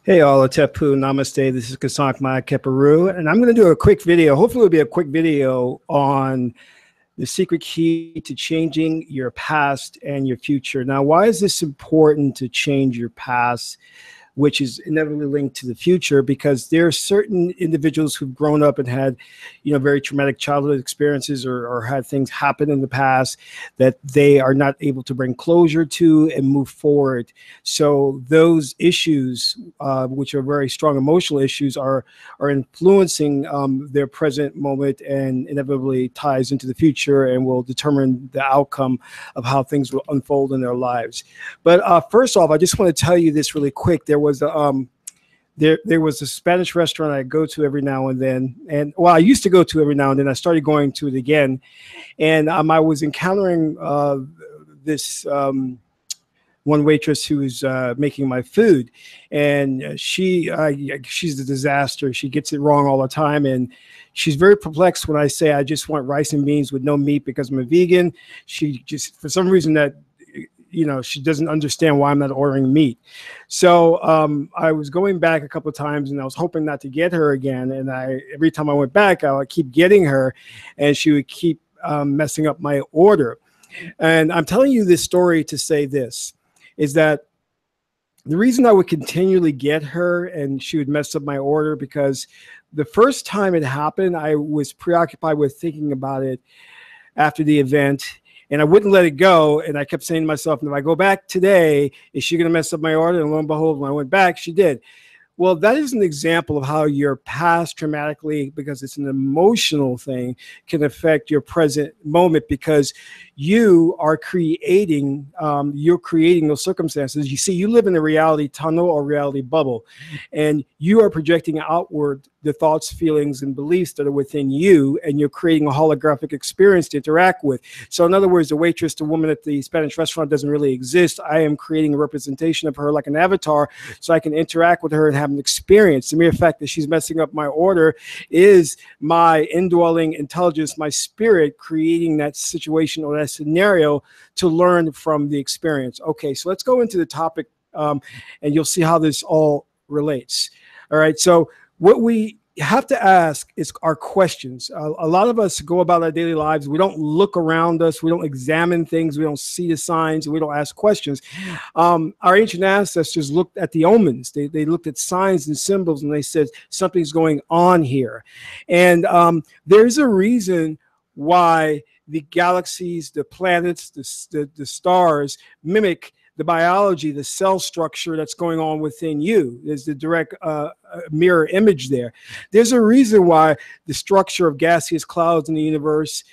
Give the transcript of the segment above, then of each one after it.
Hey, all, Tepu, namaste. This is Kasank Maya Keparu, and I'm going to do a quick video. Hopefully, it'll be a quick video on the secret key to changing your past and your future. Now, why is this important to change your past, which is inevitably linked to the future? Because there are certain individuals who've grown up and had, very traumatic childhood experiences or had things happen in the past that they are not able to bring closure to and move forward. So those issues, which are very strong emotional issues, are influencing their present moment and inevitably ties into the future and will determine the outcome of how things will unfold in their lives. But first off, I just want to tell you this really quick. There was a Spanish restaurant I go to every now and then, and well, I used to go to every now and then. I started going to it again, and I was encountering this one waitress who was making my food, and she's a disaster. She gets it wrong all the time, and she's very perplexed when I say I just want rice and beans with no meat because I'm a vegan. She just, for some reason, that she doesn't understand why I'm not ordering meat. So I was going back a couple of times, and I was hoping not to get her again. And every time I went back, I would keep getting her, and she would keep messing up my order. And I'm telling you this story to say this, is that the reason I would continually get her and she would mess up my order, because the first time it happened, I was preoccupied with thinking about it after the event, and I wouldn't let it go. And I kept saying to myself, if I go back today, is she going to mess up my order? And lo and behold, when I went back, she did. Well, that is an example of how your past traumatically, because it's an emotional thing, can affect your present moment, because you are creating, those circumstances. You see, you live in a reality tunnel or reality bubble, and you are projecting outward the thoughts, feelings, and beliefs that are within you, and you're creating a holographic experience to interact with. So in other words, the waitress, the woman at the Spanish restaurant, doesn't really exist. I am creating a representation of her like an avatar, so I can interact with her and have an experience. The mere fact that she's messing up my order is my indwelling intelligence, my spirit, creating that situation or that scenario to learn from the experience. Okay, so let's go into the topic, and you'll see how this all relates. All right, so what we have to ask is our questions. A lot of us go about our daily lives. We don't look around us. We don't examine things. We don't see the signs. We don't ask questions. Our ancient ancestors looked at the omens. They looked at signs and symbols, and they said something's going on here. And there's a reason why the galaxies, the planets, the stars mimic the biology, the cell structure that's going on within you. There's the direct mirror image there. There's a reason why the structure of gaseous clouds in the universe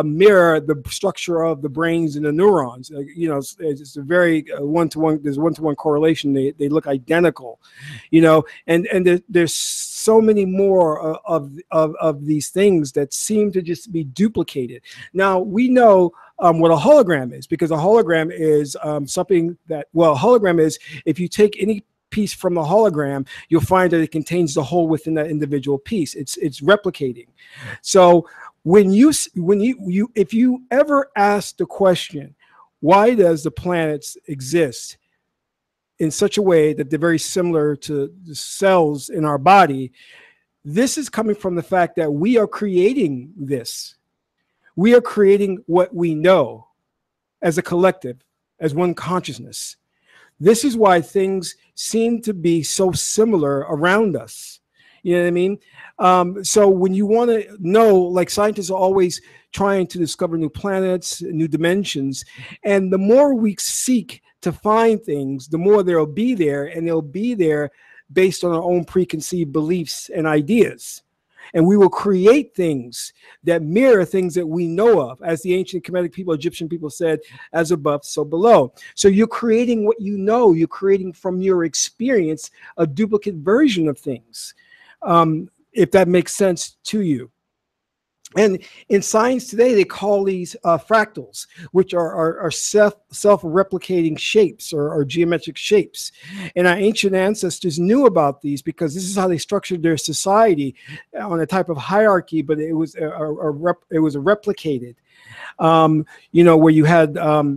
mirror the structure of the brains and the neurons. It's a very one-to-one. There's one-to-one correlation. They look identical, and there's so many more of these things that seem to just be duplicated. Now we know what a hologram is, because a hologram is something that, a hologram is, if you take any piece from the hologram, you'll find that it contains the whole within that individual piece. It's replicating. So if you ever ask the question, why does the planets exist in such a way that they're very similar to the cells in our body, this is coming from the fact that we are creating this. We are creating what we know as a collective, as one consciousness. This is why things seem to be so similar around us. You know what I mean? So when you want to know, like, scientists are always trying to discover new planets, new dimensions, and the more we seek to find things, the more they'll be there, and they'll be there based on our own preconceived beliefs and ideas. And we will create things that mirror things that we know of. As the ancient Kemetic people, Egyptian people said, as above, so below. So you're creating what you know. You're creating from your experience a duplicate version of things, if that makes sense to you. And in science today, they call these fractals, which are self-replicating shapes or geometric shapes. And our ancient ancestors knew about these because this is how they structured their society on a type of hierarchy, but it was replicated. Where you had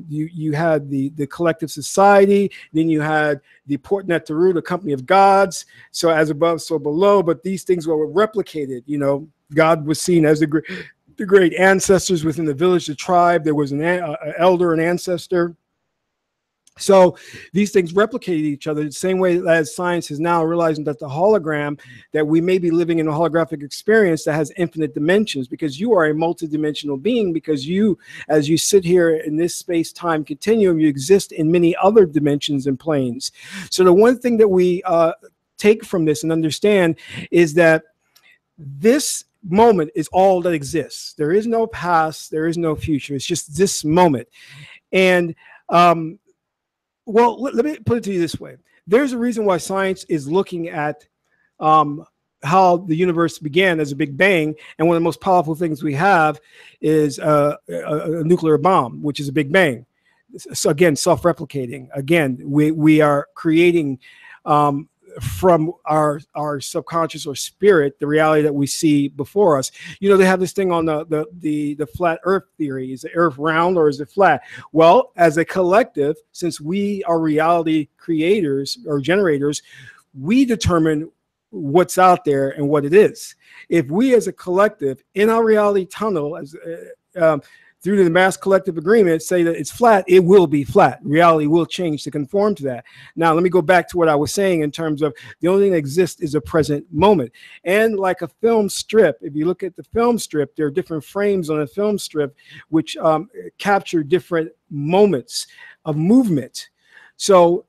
you had the collective society, then you had the Port Neteru, the company of gods. So as above, so below. But these things were replicated. God was seen as the great ancestors within the village, the tribe. There was an elder, an ancestor. So these things replicated each other the same way as science is now realizing that the hologram, that we may be living in a holographic experience that has infinite dimensions, because you are a multidimensional being, because you, as you sit here in this space-time continuum, you exist in many other dimensions and planes. So the one thing that we take from this and understand is that this moment is all that exists. There is no past, there is no future. It's just this moment. And well, let me put it to you this way. There's a reason why science is looking at how the universe began as a Big Bang. And one of the most powerful things we have is a nuclear bomb, which is a Big Bang. So again, self-replicating. Again, we are creating from our subconscious or spirit the reality that we see before us. They have this thing on the flat earth theory. Is the earth round or is it flat? Well, as a collective, since we are reality creators or generators, we determine what's out there and what it is. If we as a collective in our reality tunnel, as through the mass collective agreement, say that it's flat, it will be flat. Reality will change to conform to that. Now, let me go back to what I was saying in terms of the only thing that exists is a present moment. And like a film strip, if you look at the film strip, there are different frames on a film strip which capture different moments of movement. So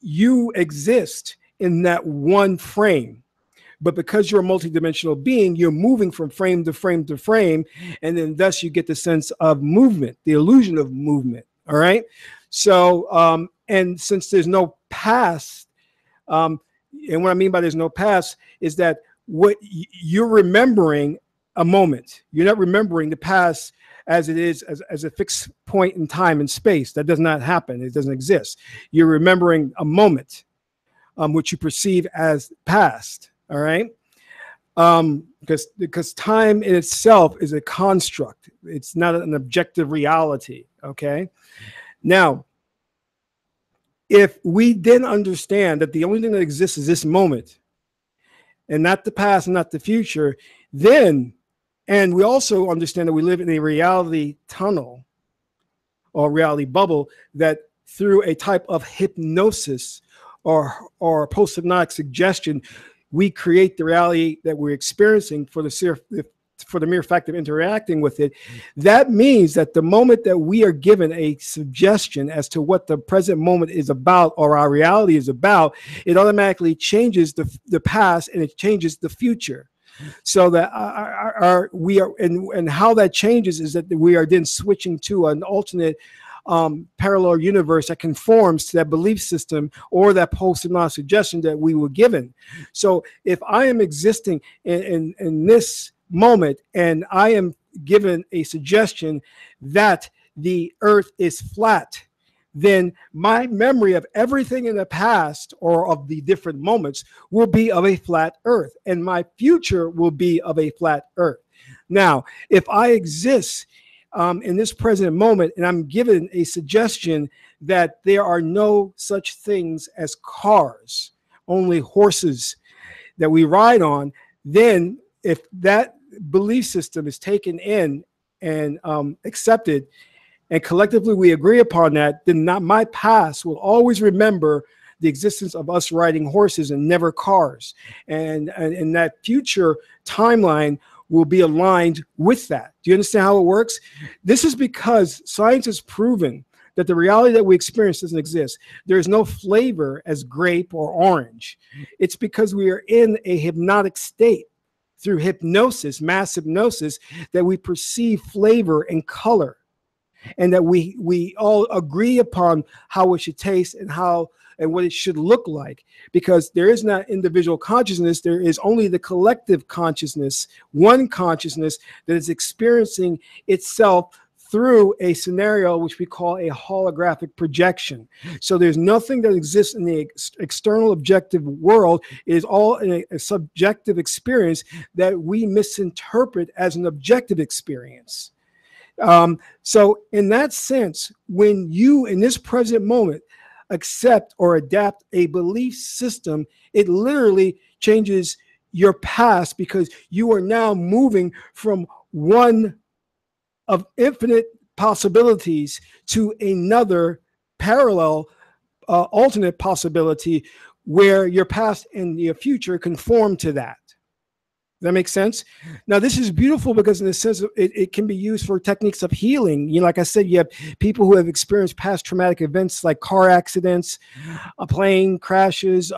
you exist in that one frame. But because you're a multidimensional being, you're moving from frame to frame to frame, and then thus you get the sense of movement, the illusion of movement. All right. So, and since there's no past, and what I mean by there's no past is that what you're remembering a moment. You're not remembering the past as it is, as a fixed point in time and space. That does not happen. It doesn't exist. You're remembering a moment, which you perceive as past. All right. Because time in itself is a construct. It's not an objective reality. Okay. Now, if we then understand that the only thing that exists is this moment and not the past and not the future, then, and we also understand that we live in a reality tunnel or reality bubble, that through a type of hypnosis or post-hypnotic suggestion, we create the reality that we're experiencing for the mere fact of interacting with it. That means that the moment that we are given a suggestion as to what the present moment is about or our reality is about, it automatically changes the past and it changes the future. So that and how that changes is that we are then switching to an alternate parallel universe that conforms to that belief system or that post-hypnotic suggestion that we were given. So if I am existing in this moment and I am given a suggestion that the earth is flat, then my memory of everything in the past or of the different moments will be of a flat earth, and my future will be of a flat earth. Now, if I exist in this present moment, and I'm given a suggestion that there are no such things as cars, only horses that we ride on, then if that belief system is taken in and accepted, and collectively we agree upon that, then my past will always remember the existence of us riding horses and never cars. And that future timeline will be aligned with that. Do you understand how it works? This is because science has proven that the reality that we experience doesn't exist. There is no flavor as grape or orange. It's because we are in a hypnotic state through hypnosis, mass hypnosis, that we perceive flavor and color, and that we all agree upon how it should taste and how and what it should look like, because there is not individual consciousness. There is only the collective consciousness, one consciousness that is experiencing itself through a scenario which we call a holographic projection. So there's nothing that exists in the external objective world. It is all a subjective experience that we misinterpret as an objective experience. So in that sense, when you in this present moment accept or adapt a belief system, it literally changes your past, because you are now moving from one of infinite possibilities to another parallel, alternate possibility, where your past and your future conform to that. Does that make sense? Now, this is beautiful because in the sense of it can be used for techniques of healing. You know, like I said, you have people who have experienced past traumatic events like car accidents, plane crashes,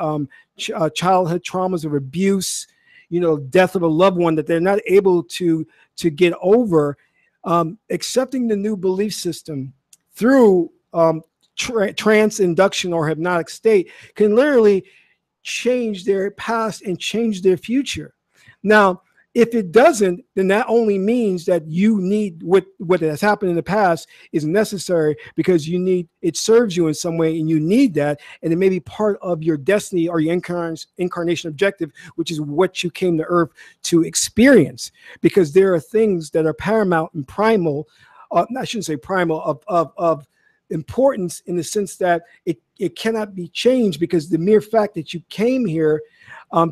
childhood traumas of abuse, you know, death of a loved one that they're not able to get over. Accepting the new belief system through trance induction or hypnotic state can literally change their past and change their future. Now, if it doesn't, then that only means that you need what has happened in the past is necessary, because you need, it serves you in some way and you need that. And it may be part of your destiny or your incarnation objective, which is what you came to earth to experience. Because there are things that are paramount and primal, I shouldn't say primal, of importance, in the sense that it cannot be changed, because the mere fact that you came here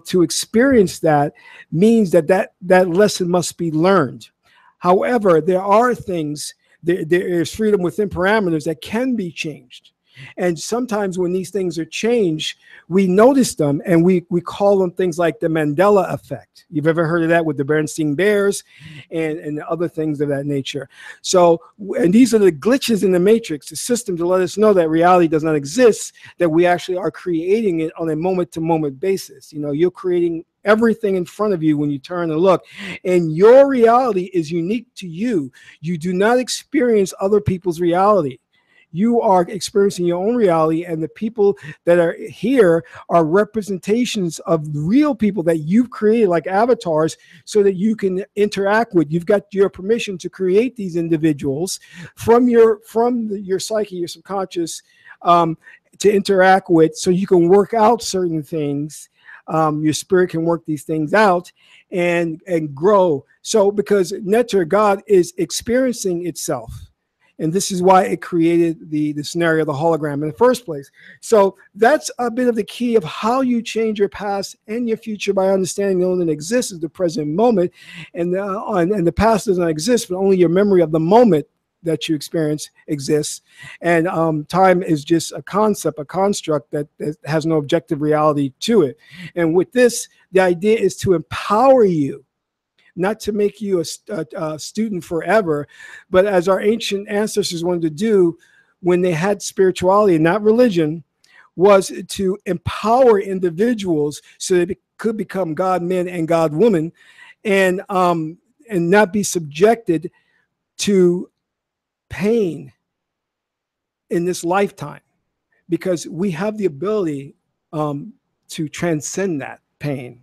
to experience that means that lesson must be learned. However, there are things, there is freedom within parameters that can be changed. And sometimes when these things are changed, we notice them, and we call them things like the Mandela effect. You've ever heard of that with the Bernstein Bears and other things of that nature. So, and these are the glitches in the matrix, the system to let us know that reality does not exist, that we actually are creating it on a moment-to-moment basis. You know, you're creating everything in front of you when you turn and look, and your reality is unique to you. You do not experience other people's reality. You are experiencing your own reality, and the people that are here are representations of real people that you've created, like avatars, so that you can interact with. You've got your permission to create these individuals from your psyche, your subconscious, to interact with, so you can work out certain things. Your spirit can work these things out and grow. So, because Netter, God is experiencing itself. And this is why it created the scenario of the hologram in the first place. So that's a bit of the key of how you change your past and your future, by understanding the only thing that exists is the present moment. And the past does not exist, but only your memory of the moment that you experience exists. And time is just a concept, a construct that has no objective reality to it. And with this, the idea is to empower you, not to make you a student forever, but as our ancient ancestors wanted to do when they had spirituality and not religion, was to empower individuals so that they could become God men and God women, and not be subjected to pain in this lifetime, because we have the ability to transcend that pain,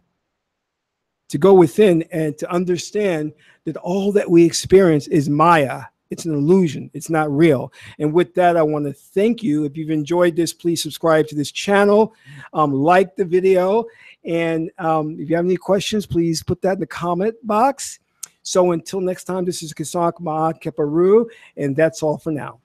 to go within and to understand that all that we experience is Maya. It's an illusion. It's not real. And with that, I want to thank you. If you've enjoyed this, please subscribe to this channel, like the video. And if you have any questions, please put that in the comment box. So until next time, this is Kasak Ma'at Keparu, and that's all for now.